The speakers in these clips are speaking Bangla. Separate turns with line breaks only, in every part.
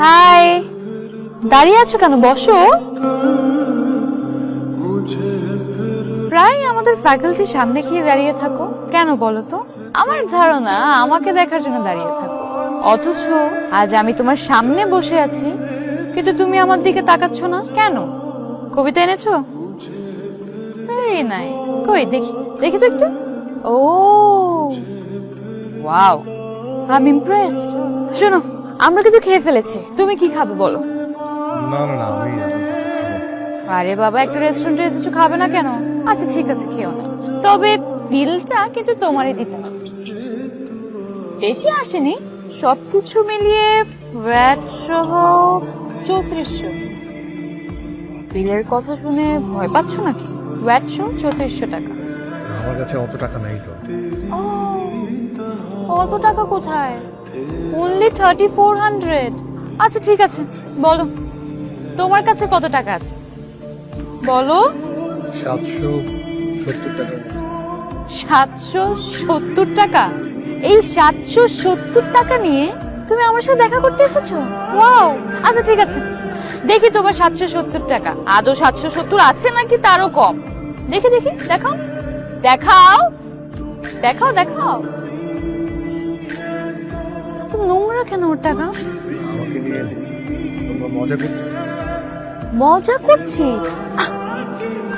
হাই, দাঁড়িয়ে আছো কেন? বসো। প্রায় আমাদের ফ্যাকাল্টির সামনে গিয়ে দাঁড়িয়ে থাকো কেন বলো তো? আমার ধারণা আমাকে দেখার জন্য দাঁড়িয়ে থাকো, অথচ আজ আমি তোমার সামনে বসে আছি কিন্তু তুমি আমার দিকে তাকাচ্ছ না কেন? কবিতা এনেছো? Very nice. কই দেখি দেখি তো একটু। ও ওয়াও, আই এম ইমপ্রেসড। শোনো, আমরা কিন্তু খেয়ে ফেলেছি, তুমি কি খাবে বলো?
না না না, আমি এখন কিছু খাবো না।
আরে বাবা, একটা রেস্টুরেন্টে এসেছো, খাবে না কেন? আচ্ছা ঠিক আছে, খেও না, তবে বিলটা কিন্তু তোমারই দিতে হবে। বেশি আসেনি, সবকিছু মিলিয়ে ভ্যাট সহ 3400। বিলের কথা শুনে ভয় পাচ্ছ নাকি? ভ্যাট সহ 3400 টাকা।
আমার কাছে অত টাকা নাই তো।
ও, অত টাকা কোথায়? অনলি 3400। আচ্ছা ঠিক আছে, বলো তোমার কাছে কত টাকা আছে, বলো।
770 টাকা।
770 টাকা? এই 770 টাকা নিয়ে তুমি আমার সাথে দেখা করতে এসেছো? ওয়াও, আচ্ছা ঠিক আছে, দেখি তোমার 770 টাকা আদৌ 770 আছে নাকি তারও কম। দেখি দেখি, দেখাও দেখাও দেখাও দেখাও। এত নোংরা কেন ওর টাকা?
আমাকে নিয়ে তোমরা মজা করছো?
মজা করছি?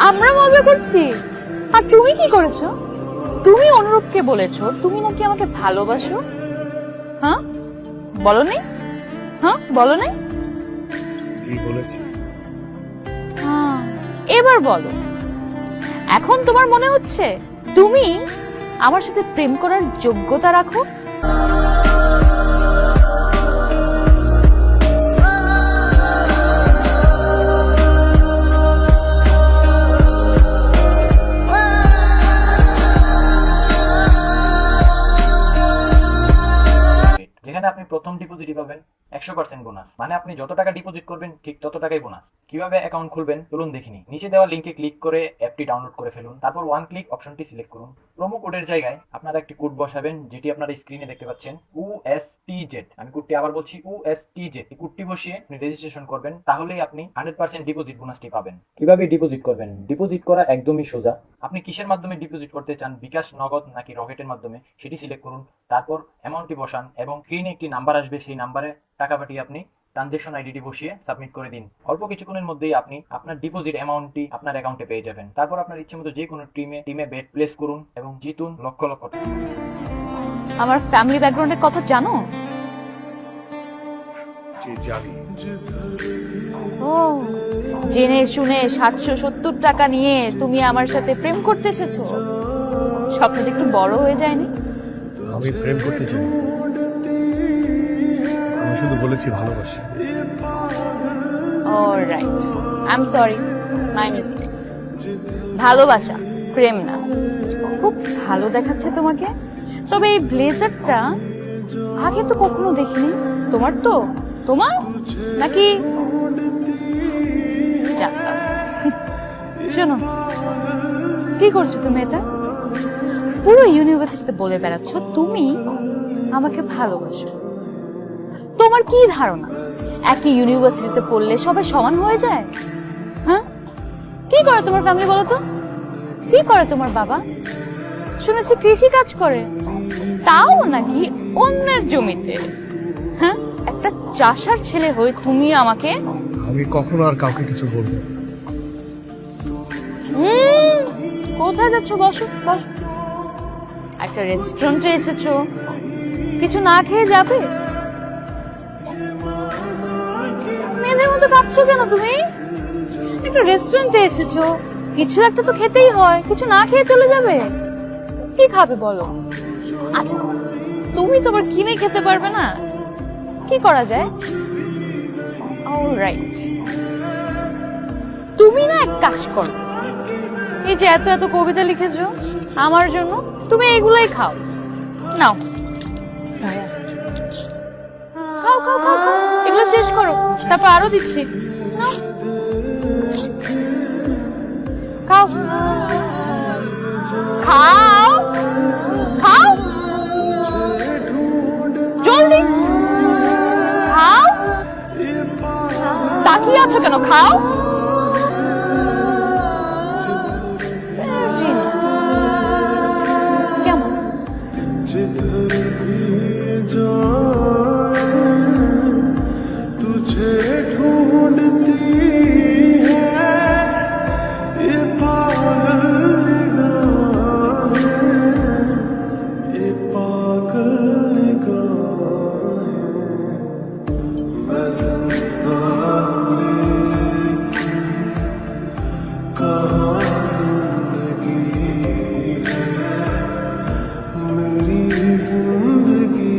আমরা মজা করছি? আর তুমি কি করেছো? তুমি অনুরূপকে বলেছো তুমি নাকি আমাকে ভালোবাসো। হ্যাঁ বলনি? হ্যাঁ বলনি?
কি বলেছি?
হ্যাঁ, এবার বলো। এখন তোমার মনে হচ্ছে তুমি আমার সাথে প্রেম করার যোগ্যতা রাখো?
যেখানে আপনি প্রথম ডিপোজিটই পাবেন 100% বোনাস, মানে আপনি যত টাকা ডিপোজিট করবেন ঠিক তত টাকাই বোনাস। কিভাবে অ্যাকাউন্ট খুলবেন চলুন দেখিনি। নিচে দেওয়া লিংকে ক্লিক করে অ্যাপটি ডাউনলোড করে ফেলুন, তারপর ওয়ান ক্লিক অপশনটি সিলেক্ট করুন। প্রোমো কোডের জায়গায় আপনারা একটি কোড বসাবেন, যেটি আপনারা স্ক্রিনে দেখতে পাচ্ছেন, USTZ। আমি কোডটি আবার বলছি, USTZ। এই কোডটি বসিয়ে আপনি রেজিস্ট্রেশন করবেন, তাহলেই আপনি 100% ডিপোজিট বোনাসটি পাবেন। কিভাবে ডিপোজিট করবেন? ডিপোজিট করা একদমই সোজা। আপনি কিসের মাধ্যমে ডিপোজিট করতে চান, বিকাশ, নগদ নাকি রকেটের মাধ্যমে, সেটি সিলেক্ট করুন, তারপর অ্যামাউন্টটি বসান এবং স্ক্রিনে একটি নাম্বার আসবে, সেই নাম্বারে টাকা পাঠিয়ে আপনি ট্রানজেকশন আইডিটি বসিয়ে সাবমিট করে দিন। অল্প কিছুক্ষণের মধ্যেই আপনি আপনার ডিপোজিট অ্যামাউন্টটি আপনার অ্যাকাউন্টে পেয়ে যাবেন। তারপর আপনার ইচ্ছে মতো যে কোনো টিমে বেট প্লেস করুন এবং জিতুন লক্ষ লক্ষ টাকা।
আমার ফ্যামিলি ব্যাকগ্রাউন্ডের কথা জানো?
কি জানি?
ও, জেনে শুনে 770 টাকা নিয়ে তুমি আমার সাথে প্রেম করতে এসেছো? স্বপ্নটা একটু বড় হয়ে যায়নি?
আমি প্রেম করতে চাই, আমি শুধু বলেছি ভালোবাসি।
Alright, I am sorry, my mistake. ভালোবাসা, প্রেম না। খুব ভালো দেখাচ্ছে তোমাকে, তবে এই ব্লেজারটা আগে তো কখনো দেখিনি। তোমার তো? তোমার নাকি? জানতাম। শোনো, কি করছো তুমি এটা? পুরো ইউনিভার্সিটিতে বলে বেড়াচ্ছ তুমি আমাকে ভালোবাসো। তোমার কি ধারণা একই ইউনিভার্সিটিতে পড়লে সবাই সমান হয়ে যায়? হ্যাঁ, কি করে তোমার ফ্যামিলি বলো তো? কি করে তোমার বাবা? শুনেছি কৃষি কাজ করে, তাও নাকি অন্যের জমিতে। হ্যাঁ, একটা চাষার ছেলে হয়ে তুমি আমাকে?
আমি কখনো আর কাউকে কিছু বলবো না।
কোথায় যাচ্ছ? বসো বসো। একটা রেস্টুরেন্টে এসেছো, কিছু না খেয়ে যাবে? মেয়েদের মতো কাঁদছো কেন তুমি? একটা রেস্টুরেন্টে এসেছো, কিছু একটা তো খেতেই হয়, কিছু না খেয়ে চলে যাবে? কি খাবে বলো? আচ্ছা, তুমি তো আবার কিনে খেতে পারবে না, কি করা যায়? অলরাইট, তুমি না এক কাজ করো, এই যে এত এত কবিতা লিখেছো আমার জন্য, তুমি এগুলাই খাও। নাও, খাও খাও খাও খাও, এগুলো শেষ করো, তারপর আরো দিচ্ছি। নাও, খাও খাও খাও, জলদি খাও। আছো কেন? খাও। কেমন?
तुझे ढूंढती है ये पागल निगाहें, ये पागल निगाहें। मैं जिंदा लेकिन कहाँ जिंदगी है, मेरी जिंदगी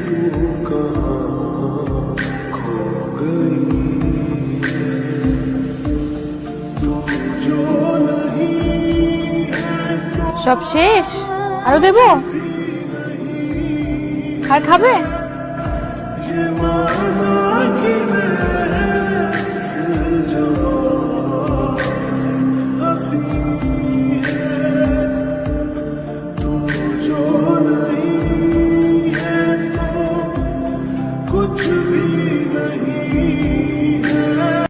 तू कहाँ खो गई। तू जो नहीं है तो
সব শেষ? আরো দেবো? আর খাবে?
ये माना कि